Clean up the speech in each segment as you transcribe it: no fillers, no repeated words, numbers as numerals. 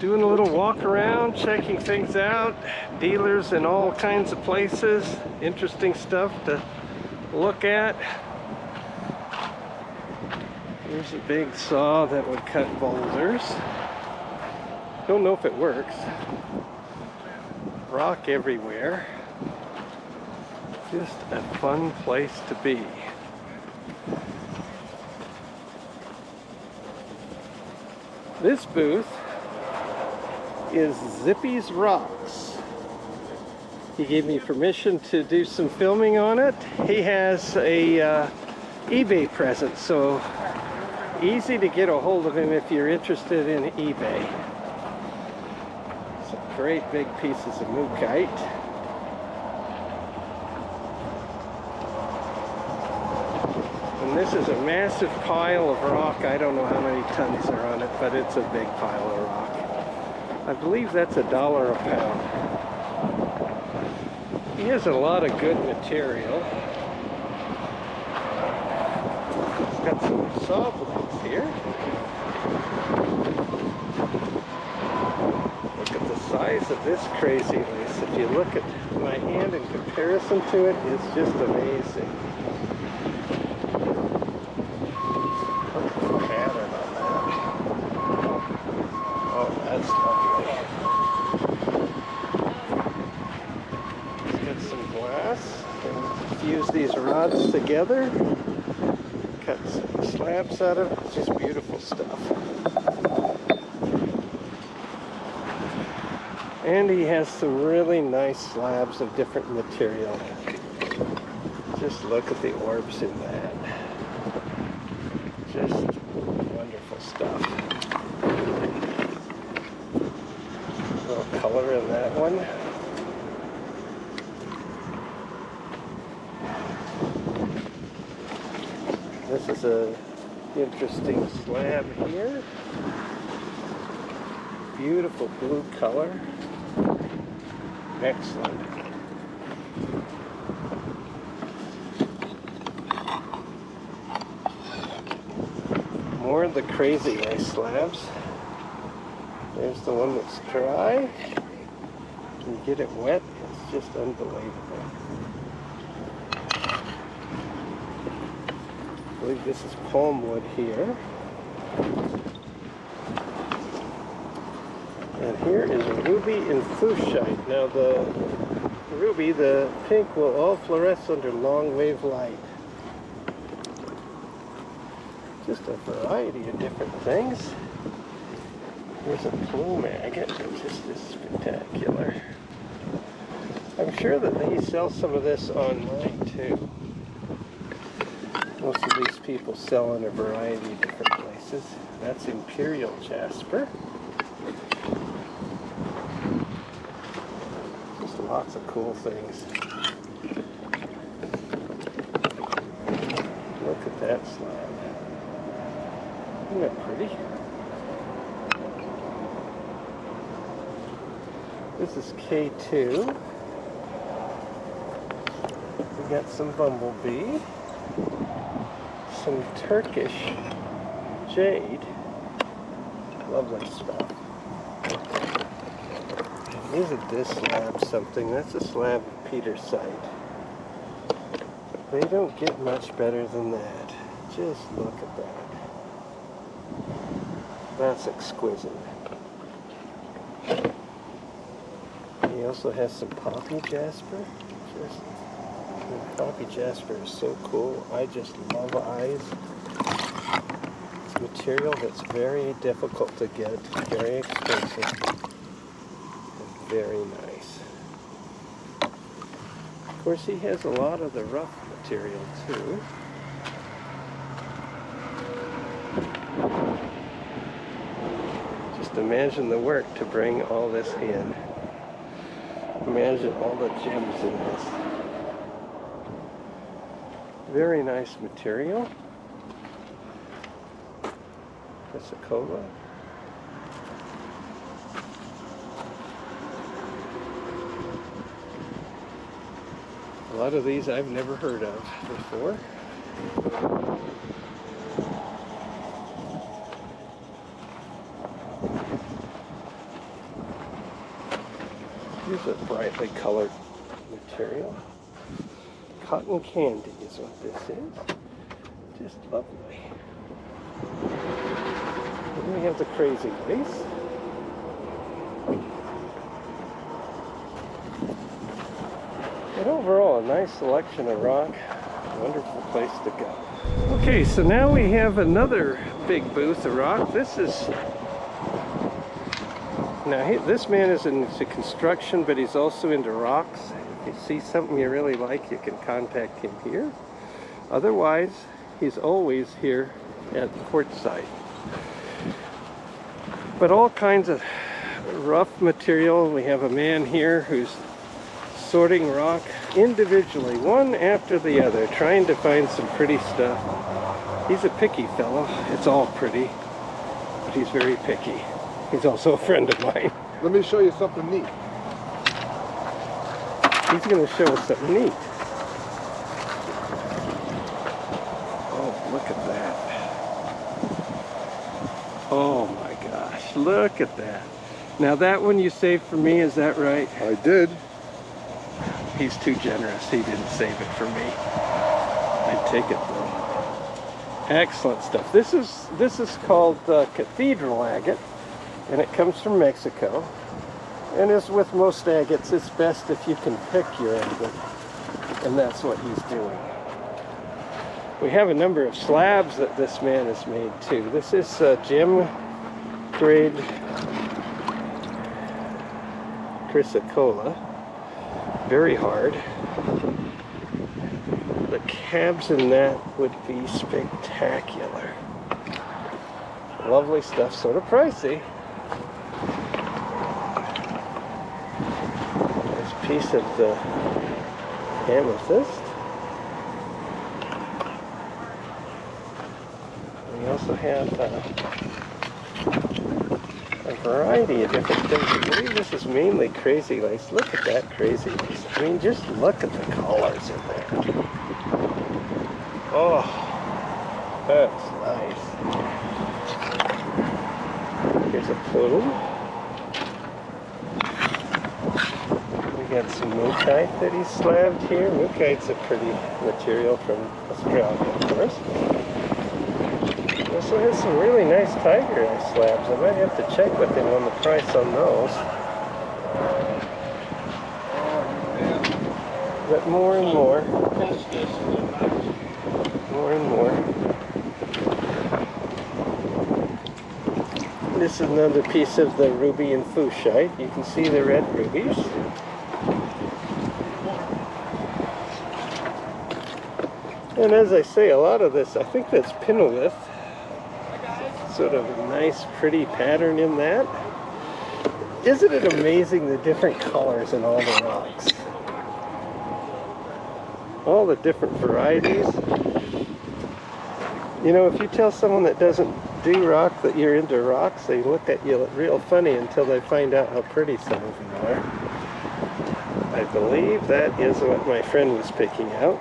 Doing a little walk around, checking things out. Dealers in all kinds of places. Interesting stuff to look at. Here's a big saw that would cut boulders. Don't know if it works. Rock everywhere. Just a fun place to be. This booth is Zippy's Rocks. He gave me permission to do some filming on it. He has a eBay presence, so easy to get a hold of him if you're interested in eBay. Some great big pieces of mookaite. And this is a massive pile of rock. I don't know how many tons are on it, but it's a big pile of rock. I believe that's $1 a pound. He has a lot of good material. He's got some saw blades here. Look at the size of this craziness. If you look at my hand in comparison to it, it's just amazing. Look at the pattern on that. Oh, that's lovely. He's got some glass. And fuse these rods together. Cut some slabs out of it. It's just beautiful stuff. And he has some really nice slabs of different material. Just look at the orbs in that. Just wonderful stuff. A little color in that one. This is a interesting slab here. Beautiful blue color. Excellent. More of the crazy nice slabs. There's the one that's dry. Can you get it wet? It's just unbelievable. I believe this is palm wood here. And here is ruby and flushite. Now the ruby, the pink, will all fluoresce under long wave light. Just a variety of different things. Here's a plume agate, which is just spectacular. I'm sure that they sell some of this online too. Most of these people sell in a variety of different places. That's imperial jasper. Just lots of cool things. Look at that slab. Isn't that pretty? This is K2. We got some bumblebee. Some Turkish jade. Lovely stuff. Isn't this slab something? That's a slab of Quartzsite. They don't get much better than that. Just look at that. That's exquisite. He also has some poppy jasper. Poppy jasper is so cool. I just love eyes. It's material that's very difficult to get, very expensive, and very nice. Of course, he has a lot of the rough material too. Just imagine the work to bring all this in. Imagine all the gems in this. Very nice material. Pensacola. A lot of these I've never heard of before. Here's a brightly colored material. Cotton candy is what this is. Just lovely. And then we have the crazy lace. And overall, a nice selection of rock. Wonderful place to go. Okay, so now we have another big booth of rock. This man is into construction, but he's also into rocks. If you see something you really like, you can contact him here. Otherwise, he's always here at Quartzsite. But all kinds of rough material. We have a man here who's sorting rock individually, one after the other, trying to find some pretty stuff. He's a picky fellow. It's all pretty, but he's very picky. He's also a friend of mine. Let me show you something neat. He's going to show us something neat. Oh, look at that. Oh my gosh, look at that. Now that one you saved for me, is that right? I did. He's too generous. He didn't save it for me. I'd take it though. Excellent stuff. This is called cathedral agate, and it comes from Mexico. And as with most agates, it's best if you can pick your agate, and that's what he's doing. We have a number of slabs that this man has made too. This is gem grade chrysocolla. Very hard. The cabs in that would be spectacular. Lovely stuff, sort of pricey. There's a piece of the amethyst. We also have a variety of different things. I believe this is mainly crazy lace. Look at that crazy lace. I mean, just look at the colors in there. Oh, that's nice. Here's a plume. We got some mookaite that he slabbed here. Mookaite's a pretty material from Australia, of course. Also has some really nice tiger eye slabs. I might have to check with him on the price on those. But more and more. More and more. This is another piece of the ruby and fuchsite. You can see the red rubies. And as I say, a lot of this, I think that's pinolith. Sort of a nice, pretty pattern in that. Isn't it amazing the different colors in all the rocks? All the different varieties. You know, if you tell someone that doesn't do rock that you're into rocks, they look at you real funny until they find out how pretty some of them are. I believe that is what my friend was picking out.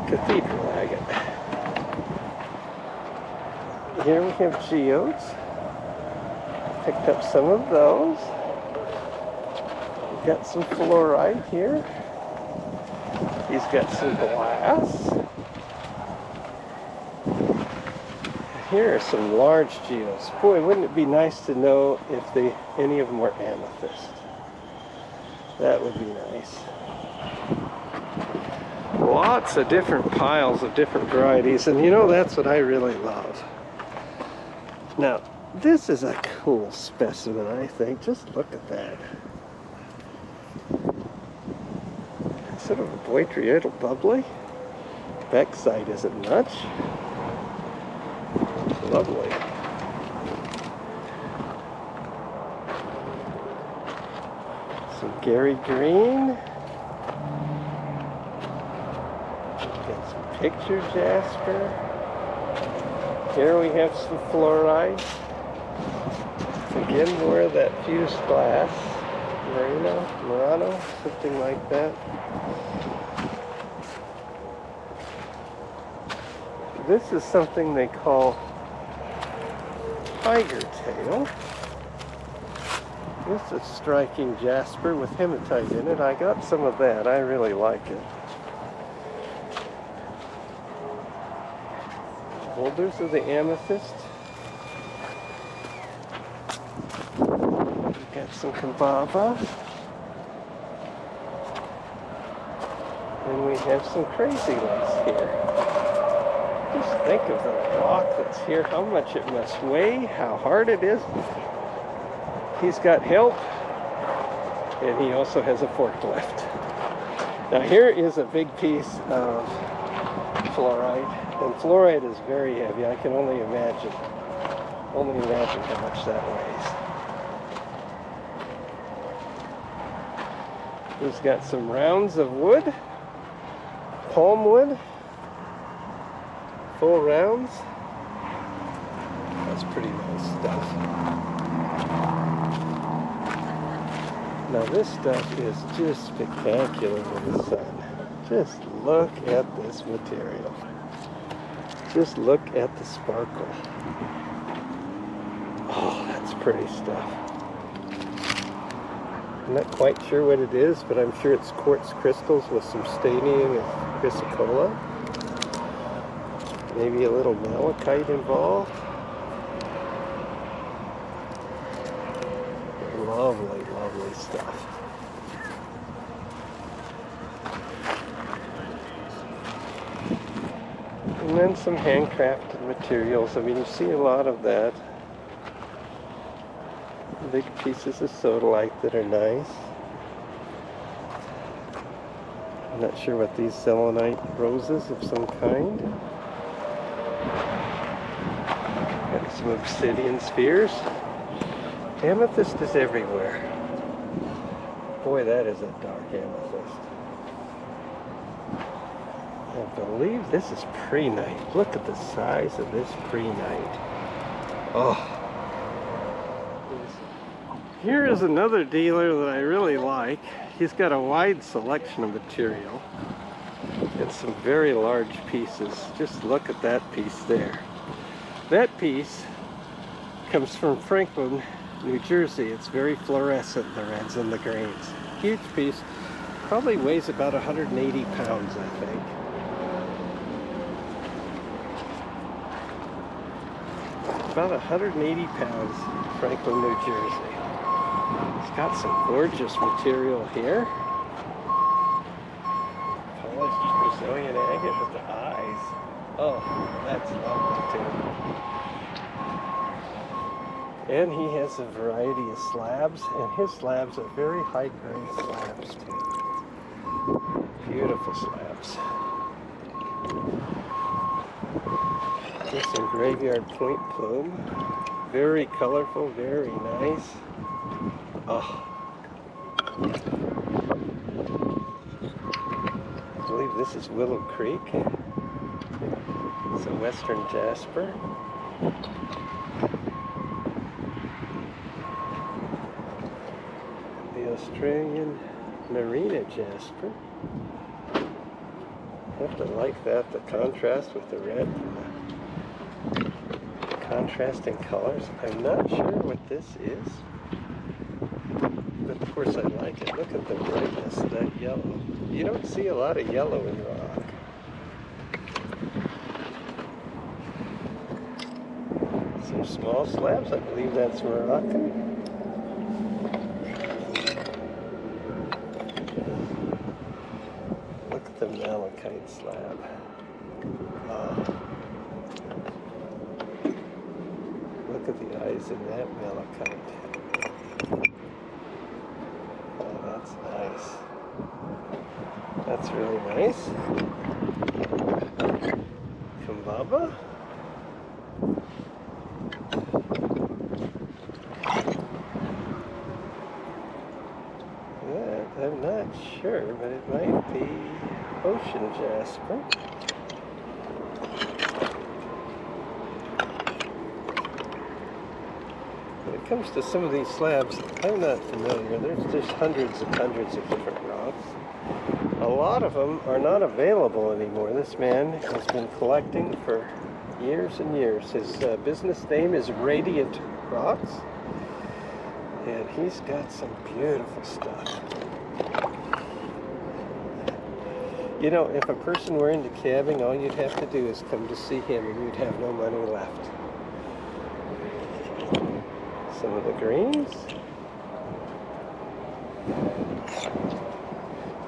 Cathedral agate. Here we have geodes. Picked up some of those. We've got some fluorite here. He's got some glass. Here are some large geodes. Boy, wouldn't it be nice to know if any of them were amethyst. That would be nice. Lots of different piles of different varieties, and you know, that's what I really love. Now, this is a cool specimen, I think. Just look at that. It's sort of a boitriatal bubbly. Backside isn't much. Lovely. Some Gary Green. Got some picture jasper. Here we have some fluorite. Again, more of that fused glass. Murano, something like that. This is something they call tiger tail. This is a striking jasper with hematite in it. I got some of that. I really like it. Boulders of the amethyst. We've got some kambaba. And we have some crazy ones here. Just think of the rock that's here, how much it must weigh, how hard it is. He's got help, and he also has a forklift. Now here is a big piece of fluorite, and fluorite is very heavy. I can only imagine how much that weighs. He's got some rounds of wood, palm wood, full rounds. That's pretty nice stuff. Now this stuff is just spectacular in the sun. Just look at this material. Just look at the sparkle. Oh, that's pretty stuff. I'm not quite sure what it is, but I'm sure it's quartz crystals with some staining and chrysocolla. Maybe a little malachite involved. Lovely, lovely stuff. And then some handcrafted materials. I mean, you see a lot of that. Big pieces of sodalite that are nice. I'm not sure what these selenite roses of some kind. Got some obsidian spheres. Amethyst is everywhere. Boy, that is a dark amethyst. I believe this is prehnite. Look at the size of this prehnite. Oh. Here is another dealer that I really like. He's got a wide selection of material and some very large pieces. Just look at that piece there. That piece comes from Franklin, New Jersey. It's very fluorescent, the reds and the greens. Huge piece. Probably weighs about 180 pounds, I think. About 180 pounds, Franklin, New Jersey. It's got some gorgeous material here. Polished Brazilian agate with the eyes. Oh, that's lovely too. And he has a variety of slabs, and his slabs are very high-grade slabs too. Beautiful slabs. There's some graveyard point plume. Very colorful, very nice. Oh. I believe this is Willow Creek. It's a western jasper. The Australian Marina jasper. I have to like that, the contrast with the red and the contrasting colors. I'm not sure what this is. But of course I like it. Look at the brightness of that yellow. You don't see a lot of yellow in rock. Some small slabs, I believe that's Moroccan. Look at the malachite slab. Look at the eyes in that malachite. That's nice. That's really nice. Kambaba. I'm not sure, but it might be ocean jasper. When it comes to some of these slabs, I'm not familiar. There's just hundreds and hundreds of different rocks. A lot of them are not available anymore. This man has been collecting for years and years. His business name is Radiant Rocks. And he's got some beautiful stuff. You know, if a person were into cabbing, all you'd have to do is come to see him and you'd have no money left. Some of the greens.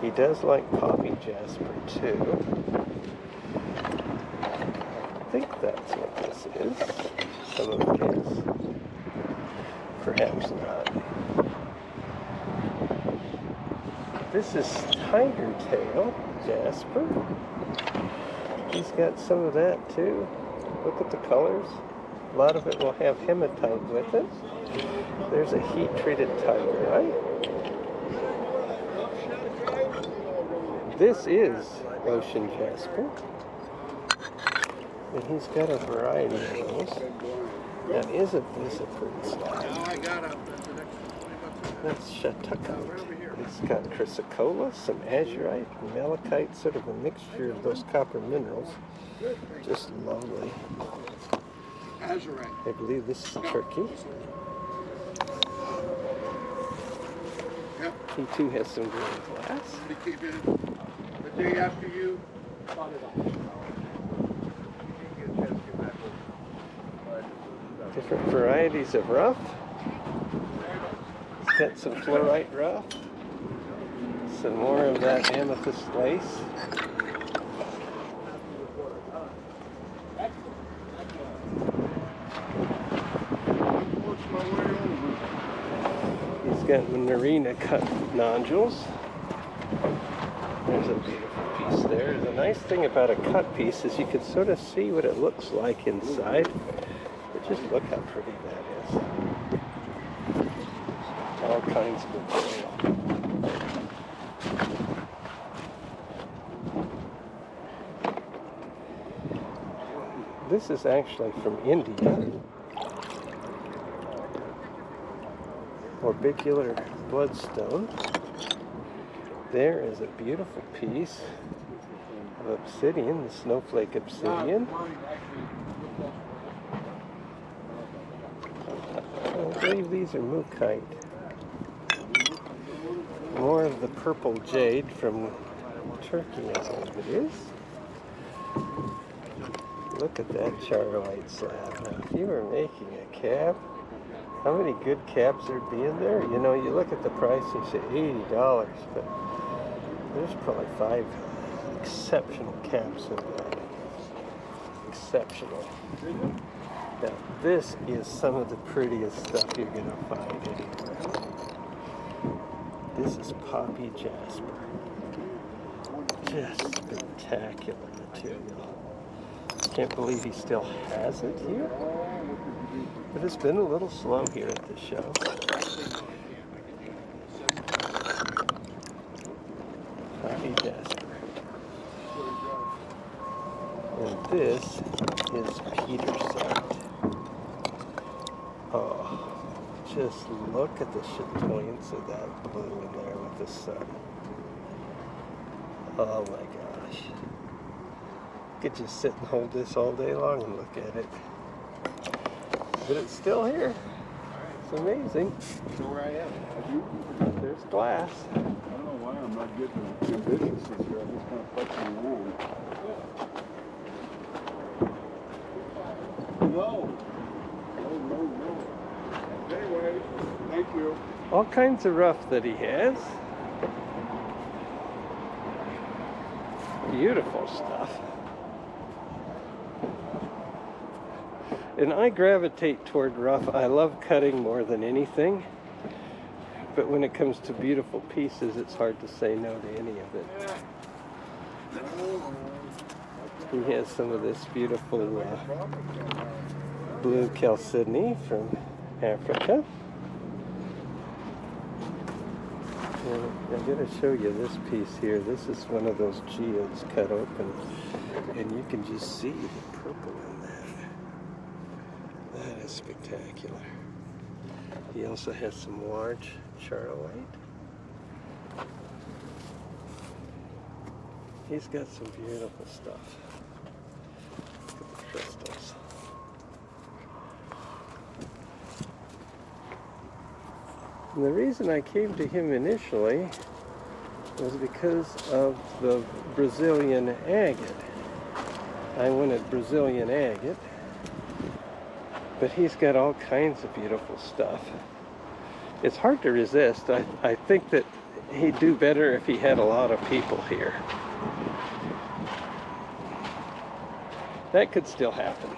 He does like poppy jasper too. I think that's what this is. Some of it is. Perhaps not. This is tiger tail jasper. He's got some of that too. Look at the colors. A lot of it will have hematite with it. There's a heat-treated tiger, right? This is ocean jasper. And he's got a variety of those. Now, isn't this a pretty slide? That's Chautauqua. It's got chrysocolla, some azurite, malachite, sort of a mixture of those copper minerals. Just lovely. I believe this is turkey. He too has some green glass. The day after you bought it off. Different varieties of rough. It's got some fluorite rough. Some more of that amethyst lace. He's got Marina cut nodules. There's a beautiful piece there. The nice thing about a cut piece is you can sort of see what it looks like inside. But just look how pretty that is. All kinds of material. This is actually from India. Orbicular bloodstone. There is a beautiful piece of obsidian, the snowflake obsidian. I believe these are mukite. More of the purple jade from Turkey, I believe it is. Look at that charolite slab. Now, if you were making a cab, how many good cabs there'd be in there? You know, you look at the price and you say $80, but there's probably 5 exceptional cabs in there. Exceptional. Now, this is some of the prettiest stuff you're going to find anywhere. This is poppy jasper. Just spectacular material. Can't believe he still has it here. But it's been a little slow here at the show. Poppy jasper. And this is Petersite. Oh, just look at the chatoyance of that blue in there with the sun. Oh my gosh. You could just sit and hold this all day long and look at it. But it's still here. It's amazing. So where I am. There's glass. I don't know why I'm not getting the businesses here. I'm just kind of fucking around. No. Anyway, thank you. All kinds of rough that he has. Beautiful stuff. And I gravitate toward rough. I love cutting more than anything. But when it comes to beautiful pieces, it's hard to say no to any of it. He has some of this beautiful blue chalcedony from Africa. And I'm going to show you this piece here. This is one of those geodes cut open. And you can just see the purple in that. That is spectacular. He also has some large charolite. He's got some beautiful stuff. Look at the crystals. And the reason I came to him initially was because of the Brazilian agate. I wanted Brazilian agate, but he's got all kinds of beautiful stuff. It's hard to resist. I think that he'd do better if he had a lot of people here. That could still happen.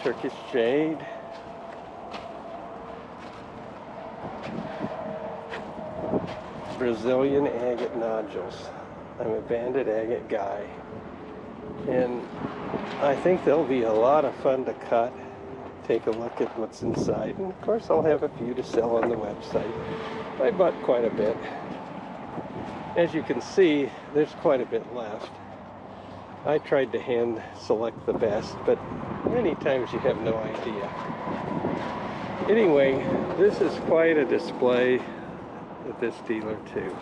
Turkish jade. Brazilian agate nodules. I'm a banded agate guy. And I think they'll be a lot of fun to cut. Take a look at what's inside. And of course I'll have a few to sell on the website. I bought quite a bit. As you can see, there's quite a bit left. I tried to hand select the best, but many times you have no idea. Anyway, this is quite a display at this dealer too.